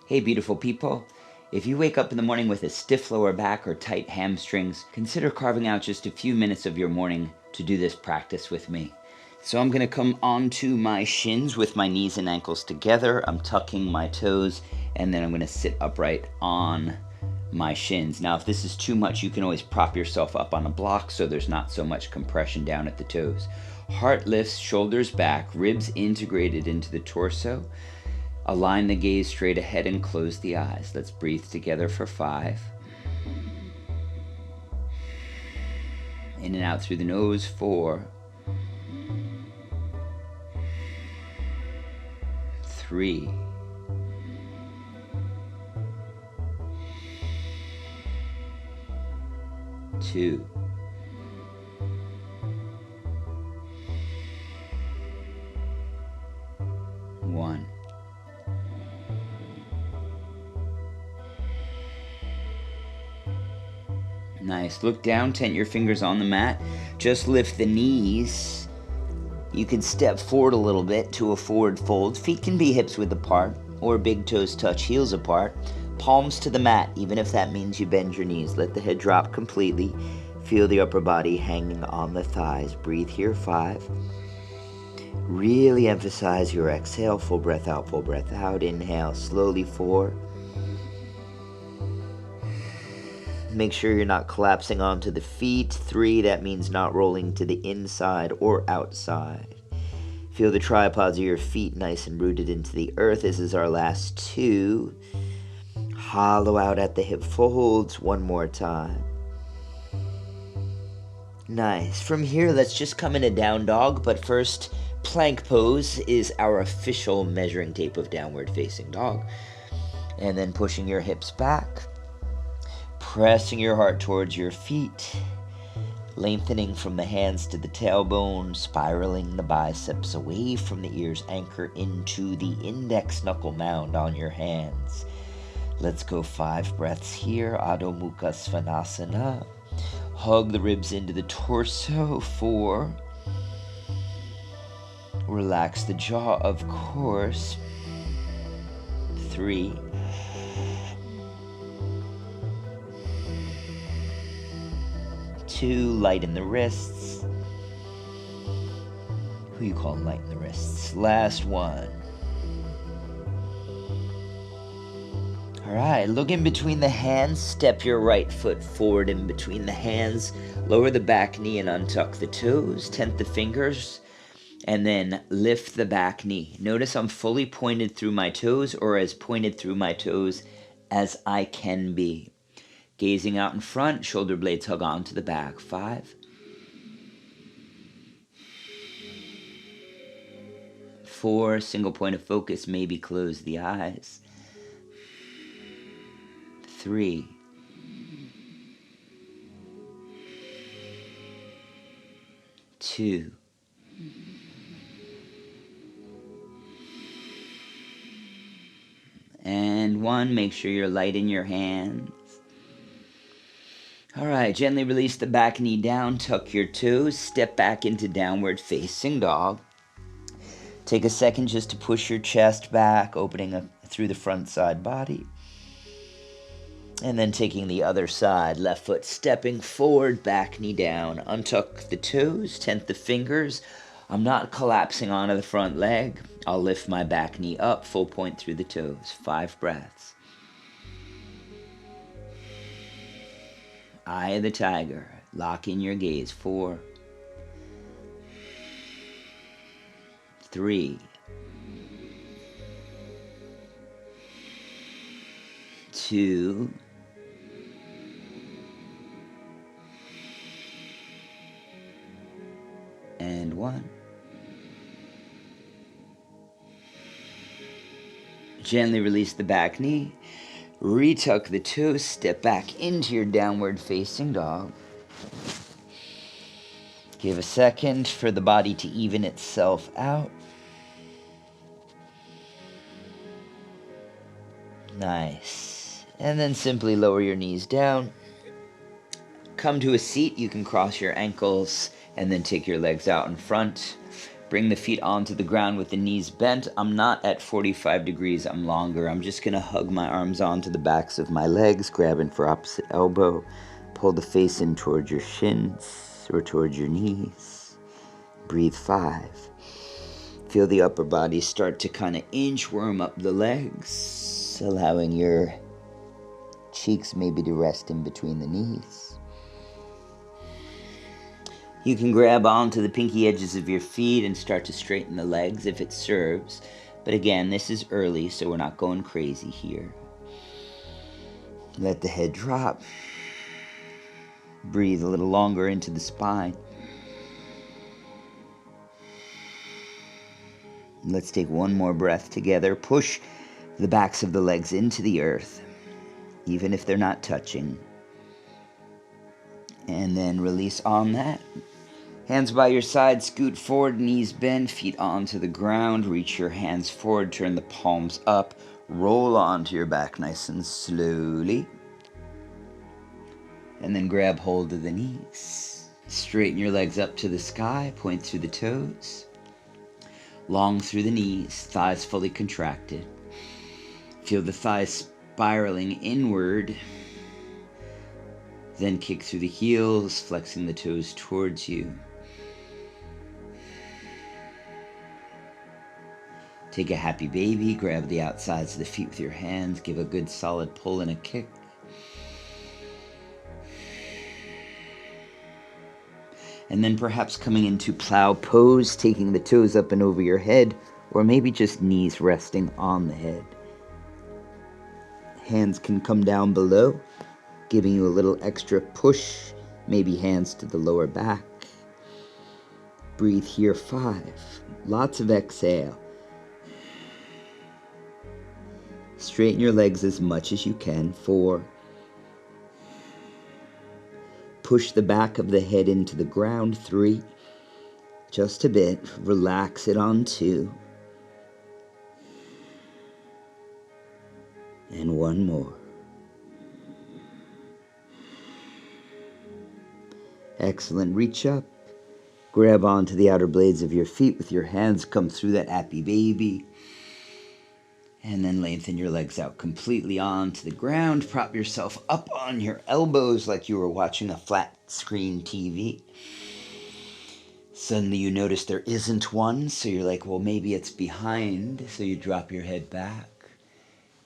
Hey beautiful people, if you wake up in the morning with a stiff lower back or tight hamstrings, consider carving out just a few minutes of your morning to do this practice with me. So I'm going to come onto my shins with my knees and ankles together. I'm tucking my toes, and then I'm going to sit upright on my shins. Now if this is too much, you can always prop yourself up on a block so there's not so much compression down at the toes. Heart lifts, shoulders back, ribs integrated into the torso. Align the gaze straight ahead and close the eyes. Let's breathe together for 5. In and out through the nose, 4. 3. 2. 1. Nice. Look down, tent your fingers on the mat. Just lift the knees. You can step forward a little bit to a forward fold. Feet can be hips width apart or big toes touch heels apart. Palms to the mat, even if that means you bend your knees. Let the head drop completely. Feel the upper body hanging on the thighs. Breathe here, 5. Really emphasize your exhale. Full breath out, full breath out. Inhale, slowly, 4. Make sure you're not collapsing onto the feet. 3, that means not rolling to the inside or outside. Feel the tripods of your feet nice and rooted into the earth. This is our last 2. Hollow out at the hip folds. 1 more time. Nice. From here, let's just come in a down dog, but first, plank pose is our official measuring tape of downward facing dog. And then pushing your hips back. Pressing your heart towards your feet, lengthening from the hands to the tailbone, spiraling the biceps away from the ears, anchor into the index knuckle mound on your hands. Let's go 5 breaths here, Adho Mukha Svanasana. Hug the ribs into the torso, 4. Relax the jaw, of course, 3. 2, lighten the wrists. Who you call lighten the wrists? Last 1. Alright, look in between the hands. Step your right foot forward in between the hands. Lower the back knee and untuck the toes. Tent the fingers. And then lift the back knee. Notice I'm fully pointed through my toes, or as pointed through my toes as I can be. Gazing out in front, shoulder blades hug onto the back. 5. 4, single point of focus, maybe close the eyes. 3. 2. And 1, make sure you're light in your hands. Alright, gently release the back knee down, tuck your toes, step back into downward facing dog. Take a second just to push your chest back, opening through the front side body. And then taking the other side, left foot stepping forward, back knee down. Untuck the toes, tent the fingers. I'm not collapsing onto the front leg. I'll lift my back knee up, full point through the toes. 5 breaths. Eye of the tiger. Lock in your gaze. 4. 3. 2. And 1. Gently release the back knee. Retuck the toes, step back into your downward facing dog. Give a second for the body to even itself out. Nice. And then simply lower your knees down. Come to a seat. You can cross your ankles and then take your legs out in front. Bring the feet onto the ground with the knees bent. I'm not at 45 degrees, I'm longer. I'm just gonna hug my arms onto the backs of my legs, grabbing for opposite elbow. Pull the face in towards your shins or towards your knees. Breathe 5. Feel the upper body start to kind of inchworm up the legs, allowing your cheeks maybe to rest in between the knees. You can grab onto the pinky edges of your feet and start to straighten the legs if it serves. But again, this is early, so we're not going crazy here. Let the head drop. Breathe a little longer into the spine. Let's take one more breath together. Push the backs of the legs into the earth, even if they're not touching. And then release on that. Hands by your side, scoot forward, knees bend, feet onto the ground. Reach your hands forward, turn the palms up. Roll onto your back nice and slowly. And then grab hold of the knees. Straighten your legs up to the sky, point through the toes. Long through the knees, thighs fully contracted. Feel the thighs spiraling inward. Then kick through the heels, flexing the toes towards you. Take a happy baby, grab the outsides of the feet with your hands, give a good solid pull and a kick. And then perhaps coming into plow pose, taking the toes up and over your head, or maybe just knees resting on the head. Hands can come down below, giving you a little extra push, maybe hands to the lower back. Breathe here 5. Lots of exhale. Straighten your legs as much as you can. 4. Push the back of the head into the ground. 3. Just a bit. Relax it on 2. And 1 more. Excellent. Reach up. Grab onto the outer blades of your feet with your hands. Come through that happy baby. And then lengthen your legs out completely onto the ground. Prop yourself up on your elbows like you were watching a flat screen TV. Suddenly you notice there isn't one, so you're like, well, maybe it's behind. So you drop your head back.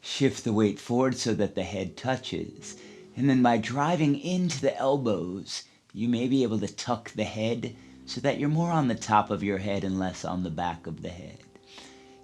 Shift the weight forward so that the head touches. And then by driving into the elbows, you may be able to tuck the head so that you're more on the top of your head and less on the back of the head.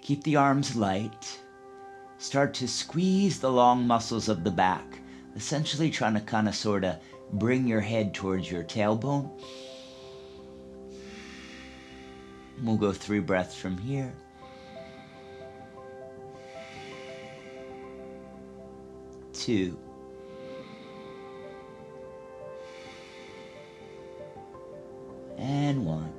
Keep the arms light. Start to squeeze the long muscles of the back, essentially trying to kind of sort of bring your head towards your tailbone. We'll go 3 breaths from here. 2. And 1.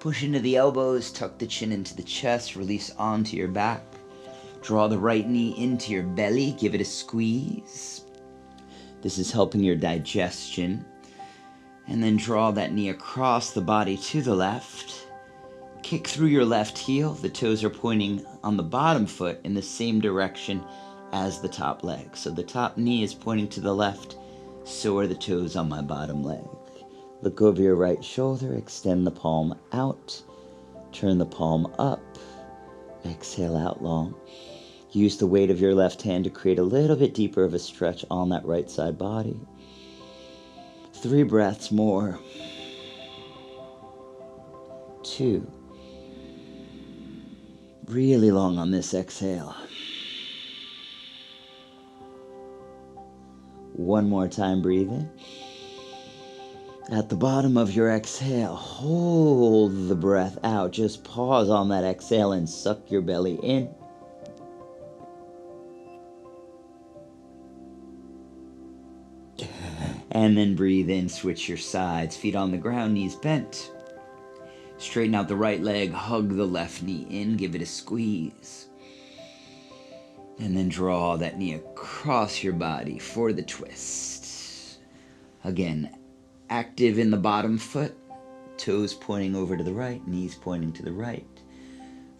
Push into the elbows, tuck the chin into the chest, release onto your back. Draw the right knee into your belly, give it a squeeze. This is helping your digestion. And then draw that knee across the body to the left. Kick through your left heel. The toes are pointing on the bottom foot in the same direction as the top leg. So the top knee is pointing to the left, so are the toes on my bottom leg. Look over your right shoulder, extend the palm out, turn the palm up, exhale out long. Use the weight of your left hand to create a little bit deeper of a stretch on that right side body. 3 breaths more. 2. Really long on this exhale. 1 more time, breathe in. At the bottom of your exhale, hold the breath out. Just pause on that exhale and suck your belly in. And then breathe in, switch your sides. Feet on the ground, knees bent. Straighten out the right leg, hug the left knee in, give it a squeeze. And then draw that knee across your body for the twist. Again, 3 breaths. 2. 1. active in the bottom foot. Toes pointing over to the right, knees pointing to the right.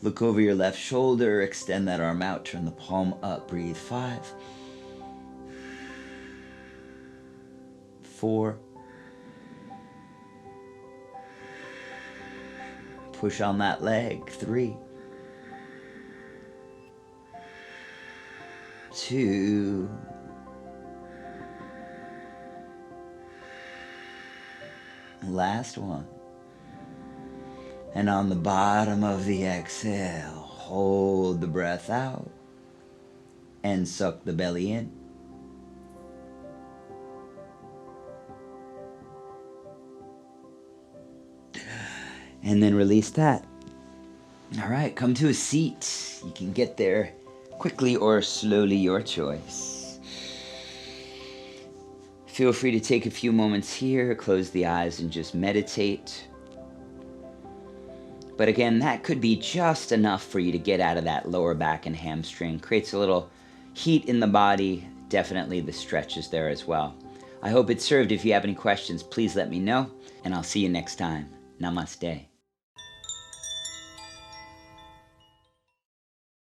Look over your left shoulder, extend that arm out, turn the palm up, breathe. 5, 4, push on that leg. 3, 2, last one. And on the bottom of the exhale, hold the breath out and suck the belly in. And then release that. All right, come to a seat. You can get there quickly or slowly, your choice. Feel free to take a few moments here, close the eyes and just meditate. But again, that could be just enough for you to get out of that lower back and hamstring. Creates a little heat in the body. Definitely the stretch is there as well. I hope it served. If you have any questions, please let me know, and I'll see you next time. Namaste.